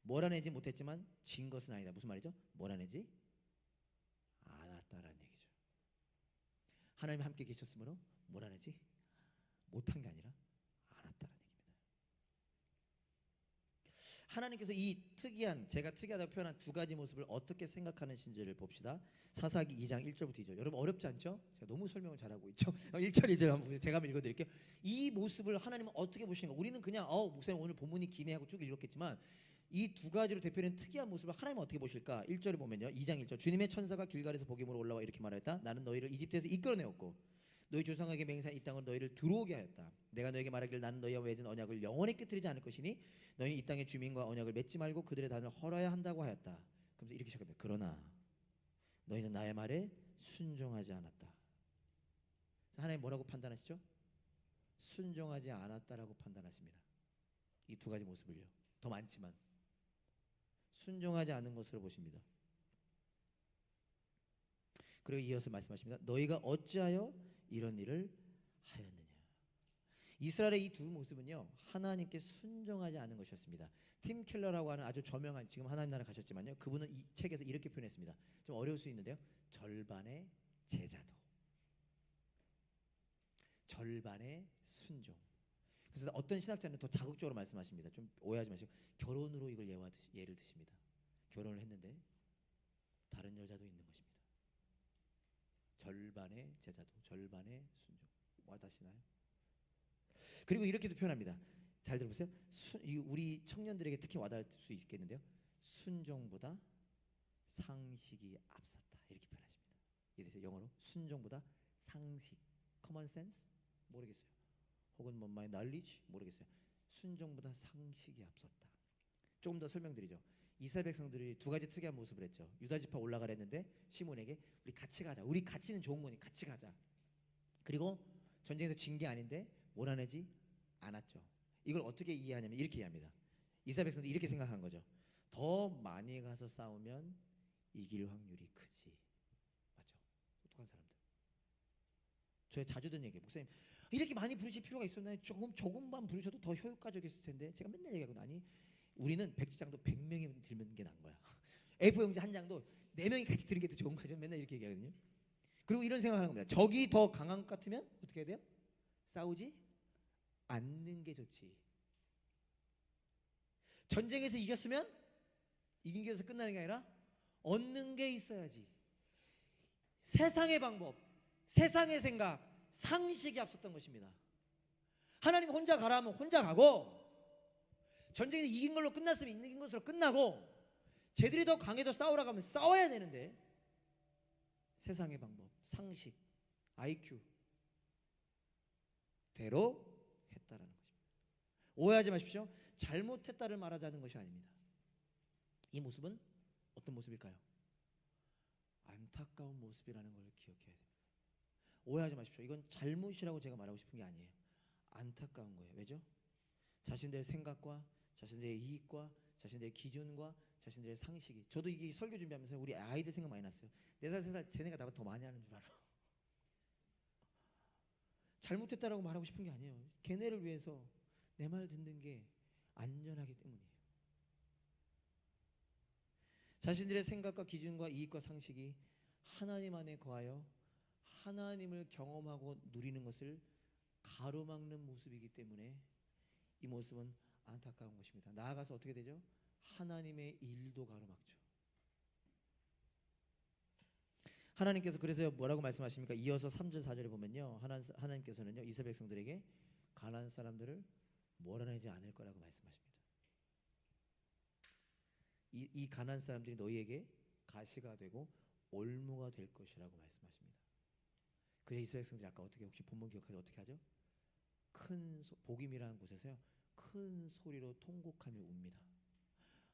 몰아내지 못했지만 진 것은 아니다. 무슨 말이죠? 몰아내지 않았다라는 얘기죠. 하나님이 함께 계셨으므로 몰아내지 못한 게 아니라 않았다라는 얘기입니다. 하나님께서 이 특이한, 제가 특이하다고 표현한 두 가지 모습을 어떻게 생각하는지를 봅시다. 사사기 2장 1절부터 2절. 여러분 어렵지 않죠? 제가 너무 설명을 잘하고 있죠. 1절 2절 한번 제가 한번 읽어드릴게요. 이 모습을 하나님은 어떻게 보시는가? 우리는 그냥 목사님 오늘 본문이 기네 하고 쭉 읽었겠지만 이 두 가지로 대표되는 특이한 모습을 하나님은 어떻게 보실까? 1절에 보면요, 2장 1절. 주님의 천사가 길갈에서 복음으로 올라와 이렇게 말하였다. 나는 너희를 이집트에서 이끌어내었고 너희 조상에게 맹세한 이 땅으로 너희를 들어오게 하였다. 내가 너에게 말하기를 나는 너희와 맺은 언약을 영원히 깨뜨리지 않을 것이니 너희는 이 땅의 주민과 언약을 맺지 말고 그들의 단을 헐어야 한다고 하였다. 그러면서 이렇게 시작합니다. 그러나 너희는 나의 말에 순종하지 않았다. 하나님 뭐라고 판단하시죠? 순종하지 않았다라고 판단하십니다. 이 두 가지 모습을요. 더 많지만 순종하지 않은 것으로 보십니다. 그리고 이어서 말씀하십니다. 너희가 어찌하여 이런 일을 하였느냐. 이스라엘의 이 두 모습은요, 하나님께 순종하지 않은 것이었습니다. 팀 켈러라고 하는 아주 저명한, 지금 하나님 나라 가셨지만요, 그분은 이 책에서 이렇게 표현했습니다. 좀 어려울 수 있는데요, 절반의 제자도, 절반의 순종. 그래서 어떤 신학자는 더 자극적으로 말씀하십니다. 좀 오해하지 마시고 결혼으로 이걸 예를 드십니다. 결혼을 했는데 다른 여자도 있는 것입니다. 절반의 제자도, 절반의 순종. 와닿으시나요? 그리고 이렇게도 표현합니다. 잘 들어보세요. 우리 청년들에게 특히 와닿을 수 있겠는데요, 순종보다 상식이 앞섰다, 이렇게 표현하십니다. 이해되세요? 영어로 순종보다 상식, common sense, 모르겠어요. 혹은 뭐 my knowledge 모르겠어요. 순종보다 상식이 앞섰다. 조금 더 설명드리죠. 이스라엘 백성들이 두 가지 특이한 모습을 했죠. 유다 지파 올라가라 했는데 시몬에게 우리 같이 가자. 우리 가치는 좋은 거니 같이 가자. 그리고 전쟁에서 진 게 아닌데 몰아내지 않았죠. 이걸 어떻게 이해하냐면 이렇게 이해합니다. 이스라엘 백성들이 이렇게 생각한 거죠. 더 많이 가서 싸우면 이길 확률이 크지. 맞죠? 똑똑한 사람들. 저희 자주 듣는 얘기예요. 목사님 이렇게 많이 부르실 필요가 있었나요? 조금만 부르셔도 더 효과적이었을 텐데. 제가 맨날 얘기하거든요. 아니 우리는 백지장도 100명이 들면 게 나은 거야. A4 용지 한 장도 4명이 같이 들은 게 더 좋은 거죠. 맨날 이렇게 얘기하거든요. 그리고 이런 생각하는 겁니다. 적이 더 강한 것 같으면 어떻게 해야 돼요? 싸우지 않는 게 좋지. 전쟁에서 이겼으면 이긴 게서 끝나는 게 아니라 얻는 게 있어야지. 세상의 방법, 세상의 생각, 상식이 앞섰던 것입니다. 하나님 혼자 가라 하면 혼자 가고, 전쟁에서 이긴 걸로 끝났으면 이긴 것으로 끝나고, 쟤들이 더 강해도 싸우라고 하면 싸워야 되는데 세상의 방법, 상식, IQ 대로 했다라는 것입니다. 오해하지 마십시오. 잘못했다를 말하자는 것이 아닙니다. 이 모습은 어떤 모습일까요? 안타까운 모습이라는 걸 기억해야 됩니다. 오해하지 마십시오. 이건 잘못이라고 제가 말하고 싶은 게 아니에요. 안타까운 거예요. 왜죠? 자신들의 생각과 자신들의 이익과 자신들의 기준과 자신들의 상식이. 저도 이게 설교 준비하면서 우리 아이들 생각 많이 났어요. 4살 3살 쟤네가 나보다 더 많이 하는 줄 알아. 잘못했다라고 말하고 싶은 게 아니에요. 걔네를 위해서 내 말 듣는 게 안전하기 때문이에요. 자신들의 생각과 기준과 이익과 상식이 하나님 안에 거하여 하나님을 경험하고 누리는 것을 가로막는 모습이기 때문에 이 모습은 안타까운 것입니다. 나아가서 어떻게 되죠? 하나님의 일도 가로막죠. 하나님께서 그래서 뭐라고 말씀하십니까? 이어서 3절 4절에 보면요, 하나님께서는요 이스라엘 백성들에게 가나안 사람들을 몰아내지 않을 거라고 말씀하십니다. 이 가나안 사람들이 너희에게 가시가 되고 올무가 될 것이라고 말씀하십니다. 그래서 이스라엘 백성들이 아까 어떻게 혹시 본문 기억하죠? 어떻게 하죠? 복임이라는 곳에서요 큰 소리로 통곡하며 웁니다.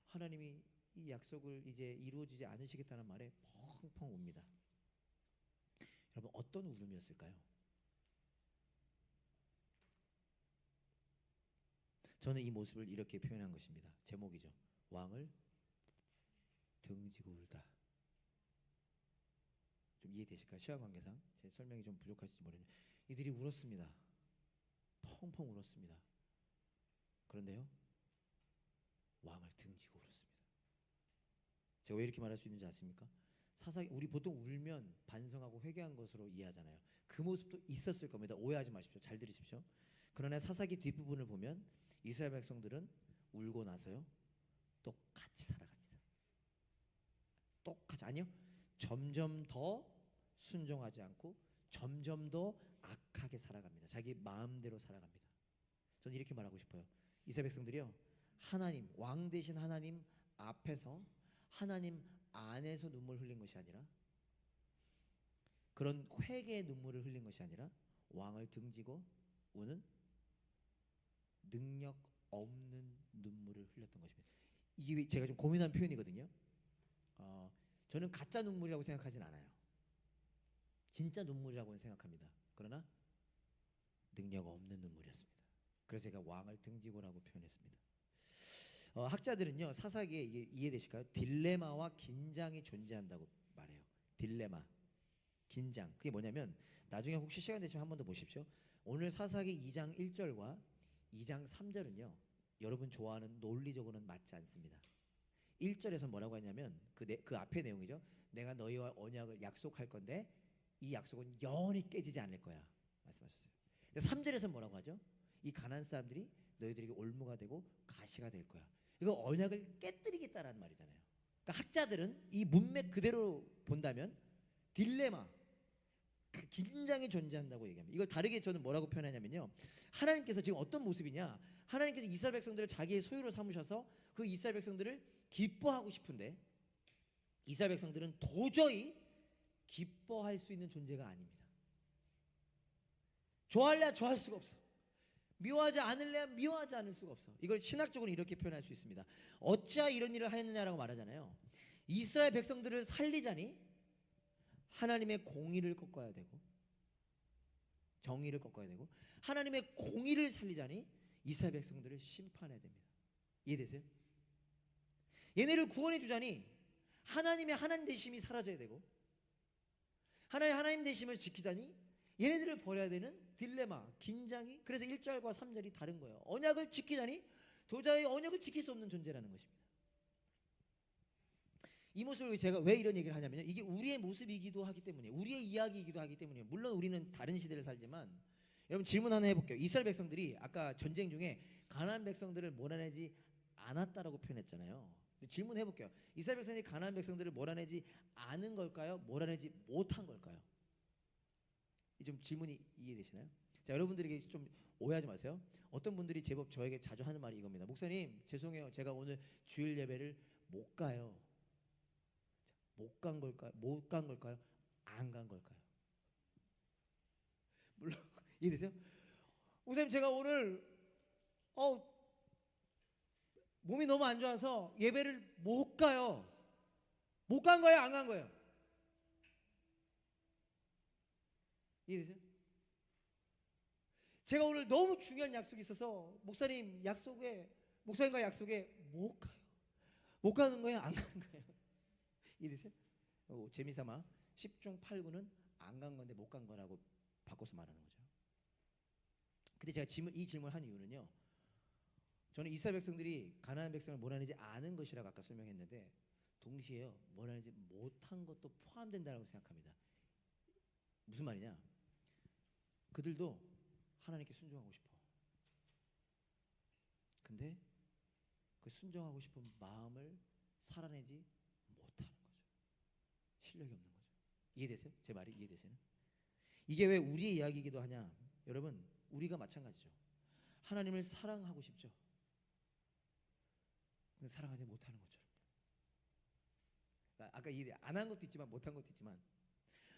하나님이 이 약속을 이제 이루어지지 않으시겠다는 말에 펑펑 웁니다. 여러분 어떤 울음이었을까요? 저는 이 모습을 이렇게 표현한 것입니다. 제목이죠. 왕을 등지고 울다. 좀 이해되실까요? 시간 관계상 제 설명이 좀 부족할지 모르겠는데 이들이 울었습니다. 펑펑 울었습니다. 그런데요 왕을 등지고 울었습니다. 제가 왜 이렇게 말할 수 있는지 아십니까? 우리 보통 울면 반성하고 회개한 것으로 이해하잖아요. 그 모습도 있었을 겁니다. 오해하지 마십시오. 잘 들으십시오. 그러나 사사기 뒷부분을 보면 이스라엘 백성들은 울고 나서요 똑같이 살아갑니다. 똑같이. 아니요, 점점 더 순종하지 않고 점점 더 악하게 살아갑니다. 자기 마음대로 살아갑니다. 저는 이렇게 말하고 싶어요. 이스라엘 백성들이요 하나님, 왕 되신 하나님 앞에서 하나님 안에서 눈물 흘린 것이 아니라, 그런 회개의 눈물을 흘린 것이 아니라 왕을 등지고 우는 능력 없는 눈물을 흘렸던 것입니다. 이게 제가 좀 고민한 표현이거든요. 저는 가짜 눈물이라고 생각하진 않아요. 진짜 눈물이라고 생각합니다. 그러나 능력 없는 눈물이었습니다. 그래서 제가 왕을 등지고라고 표현했습니다. 학자들은요 사사기에 이게 이해되실까요? 딜레마와 긴장이 존재한다고 말해요. 딜레마, 긴장. 그게 뭐냐면 나중에 혹시 시간 되시면 한 번 더 보십시오. 오늘 사사기 2장 1절과 2장 3절은요 여러분 좋아하는 논리적으로는 맞지 않습니다. 1절에서 뭐라고 하냐면 그 앞의 내용이죠. 내가 너희와 언약을 약속할 건데 이 약속은 영원히 깨지지 않을 거야 말씀하셨어요. 근데 3절에서 뭐라고 하죠? 이 가나안 사람들이 너희들에게 올무가 되고 가시가 될 거야. 이거 언약을 깨뜨리겠다라는 말이잖아요. 그러니까 학자들은 이 문맥 그대로 본다면 딜레마, 긴장이 존재한다고 얘기합니다. 이걸 다르게 저는 뭐라고 표현하냐면요, 하나님께서 지금 어떤 모습이냐, 하나님께서 이스라엘 백성들을 자기의 소유로 삼으셔서 그 이스라엘 백성들을 기뻐하고 싶은데 이스라엘 백성들은 도저히 기뻐할 수 있는 존재가 아닙니다. 좋아할래야 좋아할 수가 없어. 미워하지 않을래야 미워하지 않을 수가 없어. 이걸 신학적으로 이렇게 표현할 수 있습니다. 어찌하 이런 일을 하였느냐라고 말하잖아요. 이스라엘 백성들을 살리자니 하나님의 공의를 꺾어야 되고 정의를 꺾어야 되고, 하나님의 공의를 살리자니 이스라엘 백성들을 심판해야 됩니다. 이해되세요? 얘네를 구원해 주자니 하나님의 하나님 되심이 사라져야 되고, 하나님의 하나님 되심을 지키자니 얘네들을 버려야 되는 딜레마, 긴장이, 그래서 1절과 3절이 다른 거예요. 언약을 지키자니 도저히 언약을 지킬 수 없는 존재라는 것입니다. 이 모습을 제가 왜 이런 얘기를 하냐면요, 이게 우리의 모습이기도 하기 때문에, 우리의 이야기이기도 하기 때문에. 물론 우리는 다른 시대를 살지만, 여러분 질문 하나 해볼게요. 이스라엘 백성들이 아까 전쟁 중에 가나안 백성들을 몰아내지 않았다라고 표현했잖아요. 질문해 볼게요. 이스라엘 백성들이 가나안 백성들을 몰아내지 않은 걸까요? 몰아내지 못한 걸까요? 이 좀 질문이 이해되시나요? 자, 여러분들에게 좀 오해하지 마세요. 어떤 분들이 제법 저에게 자주 하는 말이 이겁니다. 목사님, 죄송해요. 제가 오늘 주일 예배를 못 가요. 못 간 걸까요? 못 간 걸까요? 안 간 걸까요? 물론 이해되세요? 목사님, 제가 오늘 몸이 너무 안 좋아서 예배를 못 가요. 못 간 거예요? 안 간 거예요? 이해되세요? 제가 오늘 너무 중요한 약속이 있어서 목사님과 약속에 못 가요. 못 가는 거예요? 안 가는 거예요? 이해되세요? 재미삼아 10중 8구는 안 간 건데 못 간 거라고 바꿔서 말하는 거죠. 근데 제가 이 질문을 한 이유는요, 저는 이스라엘 백성들이 가나안 백성을 몰아내지 않은 것이라고 아까 설명했는데, 동시에요, 몰아내지 못한 것도 포함된다고 생각합니다. 무슨 말이냐? 그들도 하나님께 순종하고 싶어. 근데 그 순종하고 싶은 마음을 살아내지 못하는 거죠. 실력이 없는 거죠. 이해되세요? 제 말이 이해되세요? 이게 왜 우리의 이야기이기도 하냐? 여러분, 우리가 마찬가지죠. 하나님을 사랑하고 싶죠. 근데 사랑하지 못하는 것처럼. 그러니까 아까 안 한 것도 있지만 못한 것도 있지만,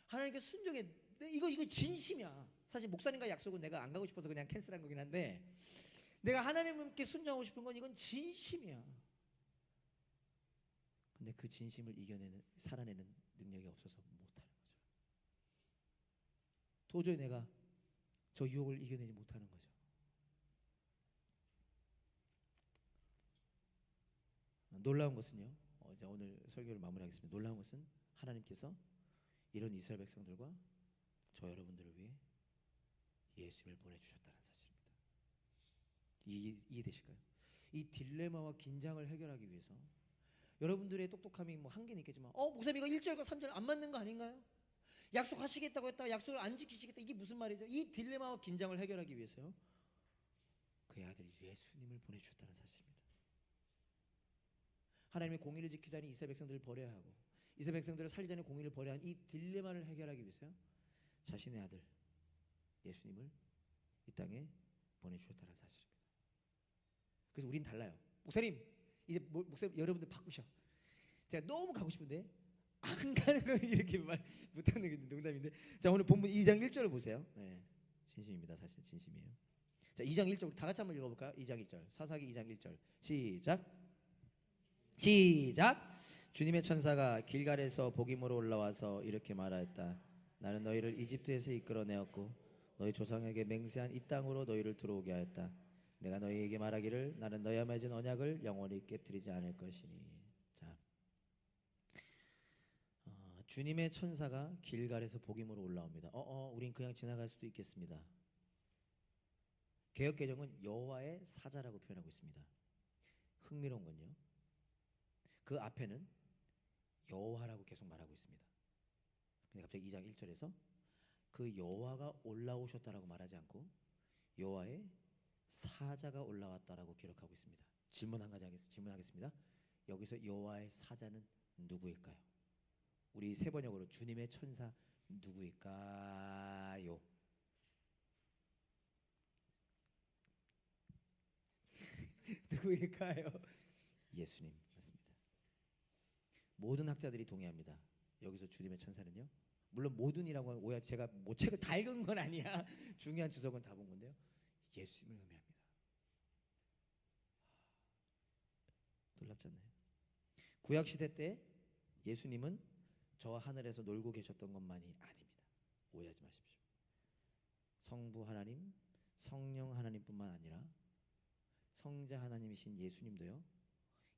하나님께 순종해. 이거 진심이야. 사실 목사님과 약속은 내가 안 가고 싶어서 그냥 캔슬한 거긴 한데, 내가 하나님께 순종하고 싶은 건 이건 진심이야. 근데 그 진심을 살아내는 능력이 없어서 못하는 거죠. 도저히 내가 저 유혹을 이겨내지 못하는 거죠. 놀라운 것은요, 이제 오늘 설교를 마무리하겠습니다. 놀라운 것은 하나님께서 이런 이스라엘 백성들과 저 여러분들을 위해 예수님을 보내주셨다는 사실입니다. 이해되실까요? 이 딜레마와 긴장을 해결하기 위해서 여러분들의 똑똑함이 뭐 한계는 있겠지만, 목사님 이거 1절과 3절 안 맞는 거 아닌가요? 약속하시겠다고 했다 약속을 안 지키시겠다, 이게 무슨 말이죠? 이 딜레마와 긴장을 해결하기 위해서요, 그의 아들 예수님을 보내주셨다는 사실입니다. 하나님의 공의를 지키자니 이스라엘 백성들을 버려야 하고, 이스라엘 백성들을 살리자니 공의를 버려야 하는 이 딜레마를 해결하기 위해서요, 자신의 아들 예수님을 이 땅에 보내주셨다는 사실입니다. 그래서 우린 달라요. 목사님, 이제 목사님 여러분들 바꾸셔. 제가 너무 가고 싶은데 안 가는 거 이렇게 말 못하는 게 농담인데, 자, 오늘 본문 2장 1절을 보세요. 네, 진심입니다. 사실 진심이에요. 자, 2장 1절 우리 다 같이 한번 읽어볼까요? 2장 1절, 사사기 2장 1절 시작. 주님의 천사가 길갈에서 복임으로 올라와서 이렇게 말하였다. 나는 너희를 이집트에서 이끌어내었고 너희 조상에게 맹세한 이 땅으로 너희를 들어오게 하였다. 내가 너희에게 말하기를 나는 너희와 맺은 언약을 영원히 깨뜨리지 않을 것이니. 자, 주님의 천사가 길갈에서 복임으로 올라옵니다. 우린 그냥 지나갈 수도 있겠습니다. 개역개정은 여호와의 사자라고 표현하고 있습니다. 흥미로운 건요, 그 앞에는 여호와라고 계속 말하고 있습니다. 근데 갑자기 2장 1절에서 그 여호와가 올라오셨다라고 말하지 않고 여호와의 사자가 올라왔다라고 기록하고 있습니다. 질문 한 가지 질문하겠습니다. 여기서 여호와의 사자는 누구일까요? 우리 세 번역으로 주님의 천사 누구일까요? 누구일까요? 예수님 맞습니다. 모든 학자들이 동의합니다. 여기서 주님의 천사는요, 물론 모든이라고 하면 오해, 제가 뭐 책을 다 읽은 건 아니야. 중요한 주석은 다 본 건데요, 예수님을 의미합니다. 놀랍지 않나요? 구약 시대 때 예수님은 저와 하늘에서 놀고 계셨던 것만이 아닙니다. 오해하지 마십시오. 성부 하나님, 성령 하나님뿐만 아니라 성자 하나님이신 예수님도요,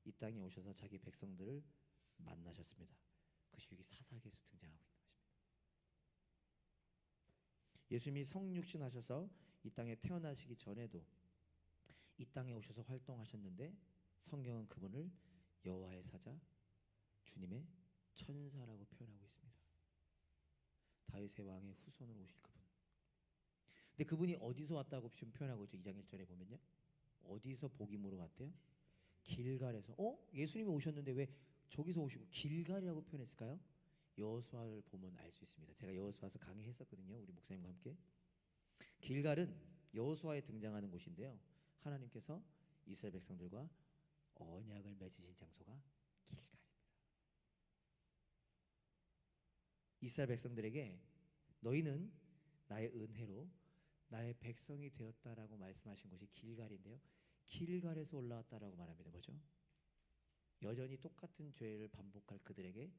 이 땅에 오셔서 자기 백성들을 만나셨습니다. 그것이 여기 사사기에서 등장하고 있는 것입니다. 예수님이 성육신 하셔서 이 땅에 태어나시기 전에도 이 땅에 오셔서 활동하셨는데 성경은 그분을 여호와의 사자, 주님의 천사라고 표현하고 있습니다. 다윗의 왕의 후손으로 오실 그분. 근데 그분이 어디서 왔다고 지금 표현하고 있죠? 2장 1절에 보면요, 어디서 복임으로 왔대요? 길갈에서. 예수님이 오셨는데 왜 저기서 오시고 길갈이라고 표현했을까요? 여호수아를 보면 알 수 있습니다. 제가 여호수아서 강의했었거든요, 우리 목사님과 함께. 길갈은 여호수아에 등장하는 곳인데요, 하나님께서 이스라엘 백성들과 언약을 맺으신 장소가 길갈입니다. 이스라엘 백성들에게 너희는 나의 은혜로 나의 백성이 되었다라고 말씀하신 곳이 길갈인데요, 길갈에서 올라왔다라고 말합니다. 뭐죠? 여전히 똑같은 죄를 반복할 그들에게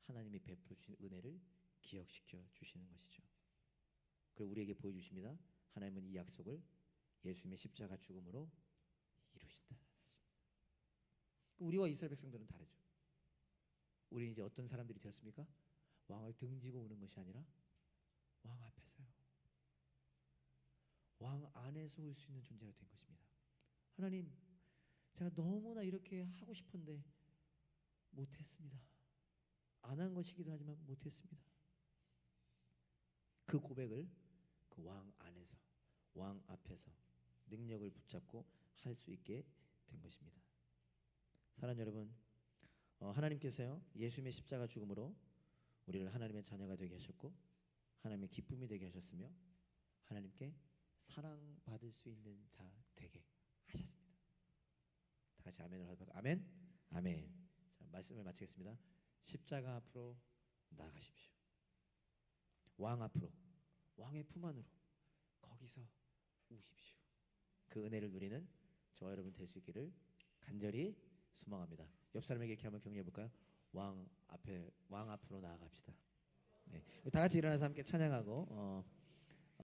하나님이 베풀어 주신 은혜를 기억시켜 주시는 것이죠. 그리고 우리에게 보여주십니다. 하나님은 이 약속을 예수님의 십자가 죽음으로 이루신다는 것입니다. 우리와 이스라엘 백성들은 다르죠. 우리는 이제 어떤 사람들이 되었습니까? 왕을 등지고 오는 것이 아니라 왕 앞에서요, 왕 안에서 올 수 있는 존재가 된 것입니다. 하나님, 제가 너무나 이렇게 하고 싶은데 못했습니다. 안 한 것이기도 하지만 못했습니다. 그 고백을 그 왕 안에서, 왕 앞에서 능력을 붙잡고 할 수 있게 된 것입니다. 사랑하는 여러분, 하나님께서요, 예수님의 십자가 죽음으로 우리를 하나님의 자녀가 되게 하셨고 하나님의 기쁨이 되게 하셨으며 하나님께 사랑받을 수 있는 자 되게 하셨습니다. 다 같이 아멘을 하도록. 아멘. 아멘. 자, 말씀을 마치겠습니다. 십자가 앞으로 나아가십시오. 왕 앞으로, 왕의 품 안으로, 거기서 우십시오. 그 은혜를 누리는 저와 여러분 될 수 있기를 간절히 소망합니다. 옆 사람에게 이렇게 한번 격려해 볼까요? 왕 앞으로 나아갑시다. 네, 다 같이 일어나서 함께 찬양하고